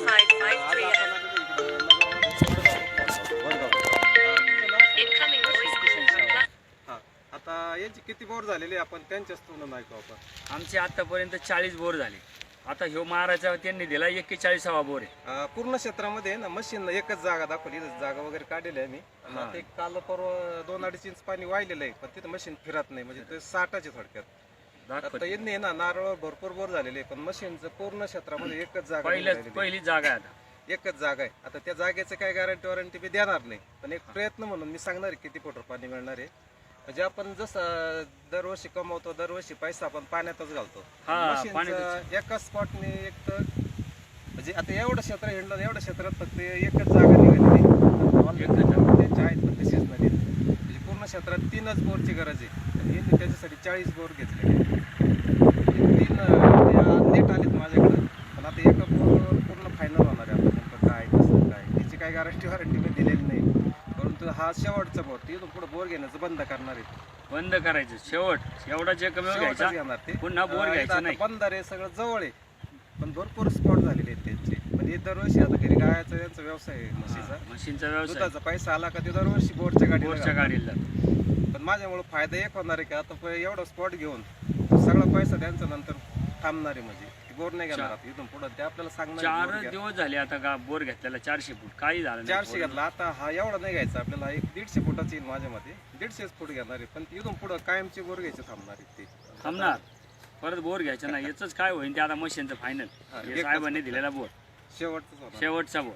side 53M. Incoming voice call from हा, आता यांची किती बोर झालेली आपण त्यांच्याच तोंडून ऐकू आपण. आमचे आतापर्यंत 40 बोर झाले. आता ह्यो मारायचा त्यांनी दिला 41वा बोर आहे. पूर्ण क्षेत्रामध्ये ना मशीन एकच जागा दाखवली, जागा वगैरे काढलेली आहे मी. आणि आता एक काल परवा 2-2.5 इंच पाणी वाहिलेलं आहे, पण तिथं मशीन फिरत नाही, म्हणजे ते 60चे थोडक्यात. आता यांनी ना नारळ भरपूर बोर झालेले, पण मशीनचं पूर्ण क्षेत्रामध्ये एकच जागा पहिली जागा आहे आता. एकच जागा आहे. आता त्या जागेचं काय गॅरंटी वॉरंटी मी देणार नाही, पण एक प्रयत्न म्हणून मी सांगणार आहे किती फुटर पाणी मिळणार आहे. म्हणजे आपण जसं दरवर्षी कमवतो, दरवर्षी पैसा आपण पाण्यातच घालतो. मशीनचं एकाच स्पॉटने एक तर म्हणजे आता एवढं क्षेत्र हिंडलं, एवढ्या क्षेत्रात फक्त एकच जागा निघालेली त्यांच्या आहेत, पण तशीच नाही. म्हणजे पूर्ण क्षेत्रात 3च बोरची गरज आहे, आणि यांनी त्याच्यासाठी 40 बोर घेतलेले. 3 नेट आलेत माझ्याकडं, पण आता एका बोरवर पूर्ण फायनल होणार आहे. आता नेमकं काय कसं काय त्याची काय गॅरंटी वॉरंटी मी दिलेली नाही, परंतु हा शेवटचा बोर. तिथून पुढे बोर घेण्याचं बंद करणार आहे. बंद करायचं शेवट एवढा जे कमी घ्यायचा, पुन्हा बोर घ्यायचा नाही. बंधारे आहे, सगळं जवळ आहे, पण भरपूर स्पॉट झालेले आहेत त्यांचे. म्हणजे दरवर्षी आता घरी गायचा त्यांचा व्यवसाय आहे, मशीनचा व्यवसाय. दुधाचा पैसा आला का ते दरवर्षी बोरच्या बोरच्या गाडीला. पण माझ्यामुळे फायदा एक होणार आहे की आता एवढा स्पॉट घेऊन सगळा पैसा त्यांचा नंतर थांबणार आहे. म्हणजे बोर नाही घेणार आता इथून पुढे, ते आपल्याला सांगणार. 4 दिवस झाले आता बोर घेतलेला 400 फूट, काही झालं 400 घेतला. आता हा एवढा नाही घ्यायचा आपल्याला, एक 150 फुटाची येईल माझ्या मध्ये, 150 फूट घेणार आहे. पण इथून पुढे कायमची बोर घ्यायची थांबणार आहे ते. थांबणार, परत बोर घ्यायचं नाही. याच काय होईल ते आता मशीनचं फायनल साहेबांनी दिलेला बोर, शेवटचा शेवटचा बोर.